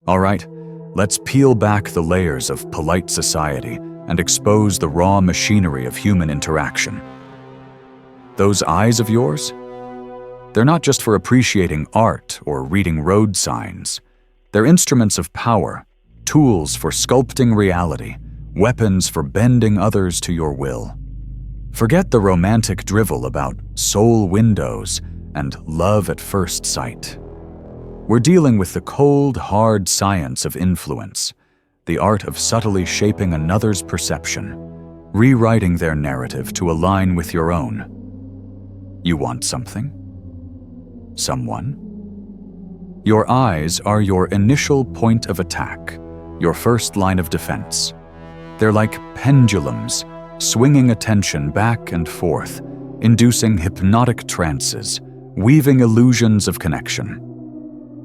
All right, let's peel back the layers of polite society and expose the raw machinery of human interaction. Those eyes of yours? They're not just for appreciating art or reading road signs. They're instruments of power, tools for sculpting reality, weapons for bending others to your will. Forget the romantic drivel about soul windows and love at first sight. We're dealing with the cold, hard science of influence, the art of subtly shaping another's perception, rewriting their narrative to align with your own. You want something? Someone? Your eyes are your initial point of attack, your first line of defense. They're like pendulums, swinging attention back and forth, inducing hypnotic trances, weaving illusions of connection.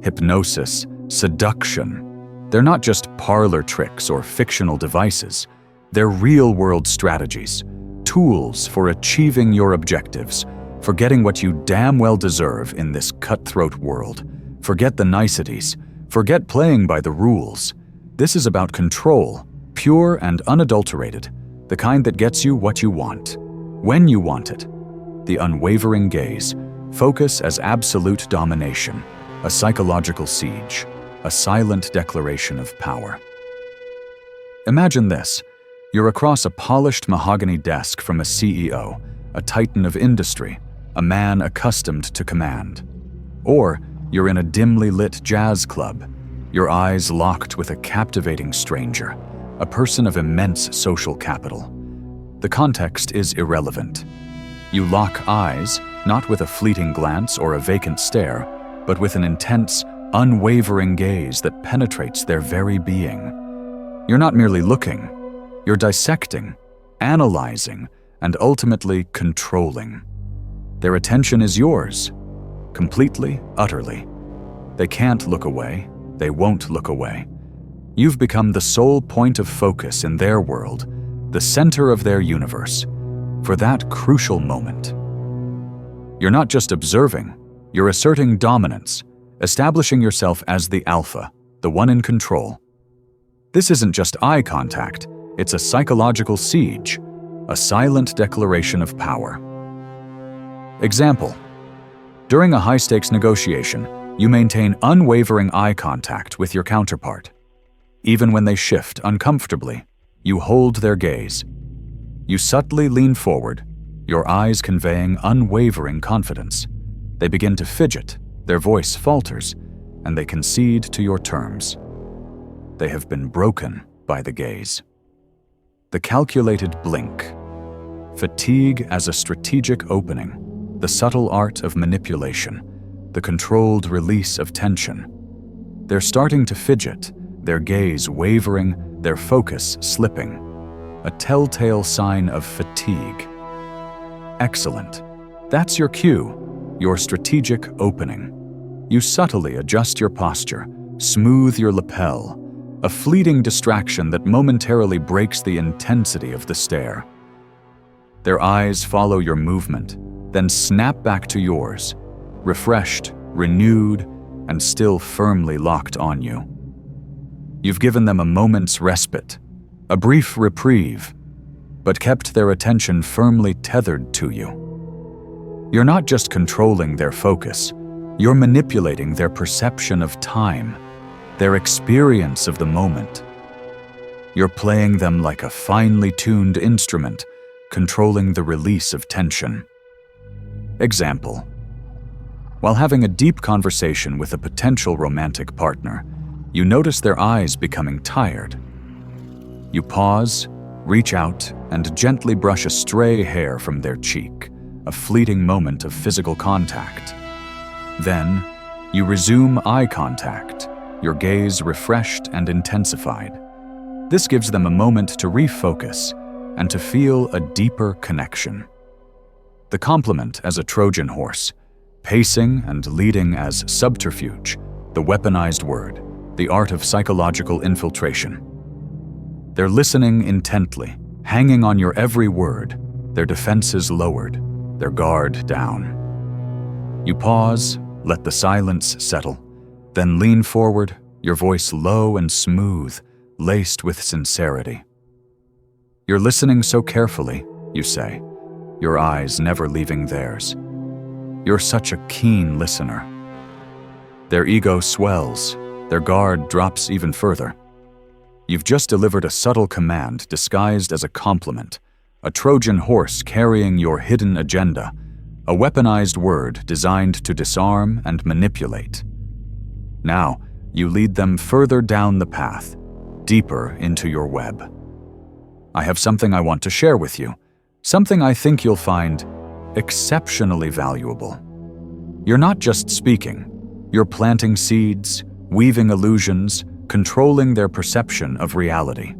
Hypnosis, seduction, they're not just parlor tricks or fictional devices. They're real-world strategies, tools for achieving your objectives, for getting what you damn well deserve in this cutthroat world. Forget the niceties. Forget playing by the rules. This is about control, pure and unadulterated, the kind that gets you what you want, when you want it. The unwavering gaze, focus as absolute domination, a psychological siege, a silent declaration of power. Imagine this. You're across a polished mahogany desk from a CEO, a titan of industry, a man accustomed to command. Or you're in a dimly lit jazz club, your eyes locked with a captivating stranger, a person of immense social capital. The context is irrelevant. You lock eyes, not with a fleeting glance or a vacant stare, but with an intense, unwavering gaze that penetrates their very being. You're not merely looking, you're dissecting, analyzing, and ultimately controlling. Their attention is yours, completely, utterly. They can't look away, they won't look away. You've become the sole point of focus in their world, the center of their universe, for that crucial moment. You're not just observing, you're asserting dominance, establishing yourself as the alpha, the one in control. This isn't just eye contact, it's a psychological siege, a silent declaration of power. Example: during a high-stakes negotiation, you maintain unwavering eye contact with your counterpart. Even when they shift uncomfortably, you hold their gaze. You subtly lean forward, your eyes conveying unwavering confidence. They begin to fidget, their voice falters, and they concede to your terms. They have been broken by the gaze. The calculated blink. Fatigue as a strategic opening, the subtle art of manipulation, the controlled release of tension. They're starting to fidget, their gaze wavering, their focus slipping. A telltale sign of fatigue. Excellent. That's your cue, your strategic opening. You subtly adjust your posture, smooth your lapel, a fleeting distraction that momentarily breaks the intensity of the stare. Their eyes follow your movement, then snap back to yours, refreshed, renewed, and still firmly locked on you. You've given them a moment's respite, a brief reprieve, but kept their attention firmly tethered to you. You're not just controlling their focus, you're manipulating their perception of time, their experience of the moment. You're playing them like a finely tuned instrument, controlling the release of tension. Example: while having a deep conversation with a potential romantic partner, you notice their eyes becoming tired. You pause, reach out, and gently brush a stray hair from their cheek, a fleeting moment of physical contact. Then, you resume eye contact, your gaze refreshed and intensified. This gives them a moment to refocus and to feel a deeper connection. The complement as a Trojan horse, pacing and leading as subterfuge, the weaponized word, the art of psychological infiltration. They're listening intently, hanging on your every word, their defenses lowered, their guard down. You pause, let the silence settle, then lean forward, your voice low and smooth, laced with sincerity. You're listening so carefully, you say, your eyes never leaving theirs. You're such a keen listener. Their ego swells, their guard drops even further. You've just delivered a subtle command disguised as a compliment, a Trojan horse carrying your hidden agenda, a weaponized word designed to disarm and manipulate. Now, you lead them further down the path, deeper into your web. I have something I want to share with you, something I think you'll find exceptionally valuable. You're not just speaking, you're planting seeds, weaving illusions, controlling their perception of reality.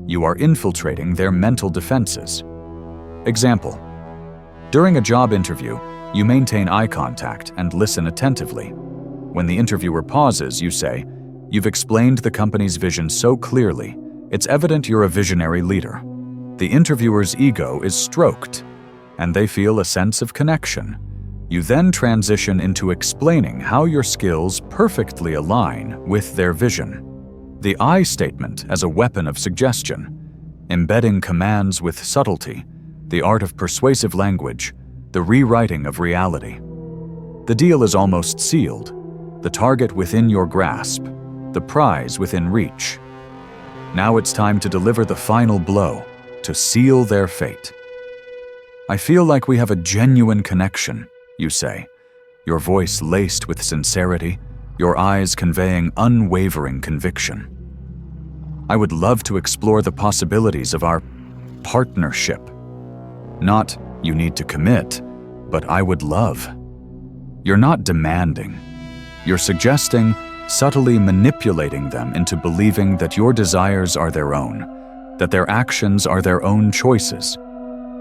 You are infiltrating their mental defenses. Example: during a job interview, you maintain eye contact and listen attentively. When the interviewer pauses, you say, "You've explained the company's vision so clearly, it's evident you're a visionary leader." The interviewer's ego is stroked, and they feel a sense of connection. You then transition into explaining how your skills perfectly align with their vision. The I statement as a weapon of suggestion, embedding commands with subtlety, the art of persuasive language, the rewriting of reality. The deal is almost sealed, the target within your grasp, the prize within reach. Now it's time to deliver the final blow, to seal their fate. I feel like we have a genuine connection, you say, your voice laced with sincerity, your eyes conveying unwavering conviction. I would love to explore the possibilities of our partnership. Not, you need to commit, but I would love. You're not demanding. You're suggesting, subtly manipulating them into believing that your desires are their own, that their actions are their own choices.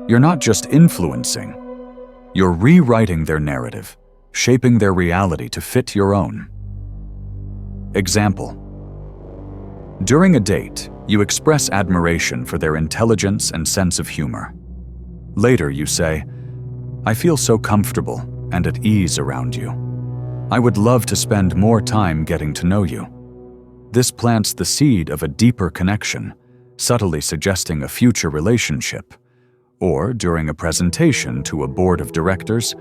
You're not just influencing. You're rewriting their narrative, shaping their reality to fit your own. Example: during a date, you express admiration for their intelligence and sense of humor. Later, you say, "I feel so comfortable and at ease around you. I would love to spend more time getting to know you." This plants the seed of a deeper connection, subtly suggesting a future relationship. Or during a presentation to a board of directors,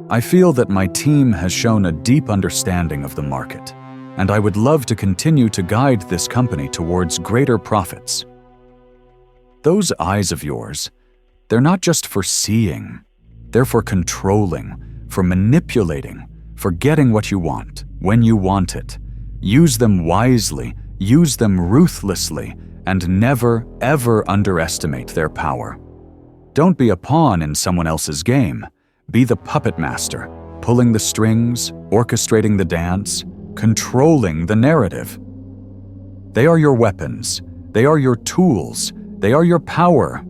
"I feel that my team has shown a deep understanding of the market, and I would love to continue to guide this company towards greater profits." Those eyes of yours, they're not just for seeing, they're for controlling, for manipulating, for getting what you want, when you want it. Use them wisely, use them ruthlessly, and never, ever underestimate their power. Don't be a pawn in someone else's game. Be the puppet master, pulling the strings, orchestrating the dance, controlling the narrative. They are your weapons. They are your tools. They are your power.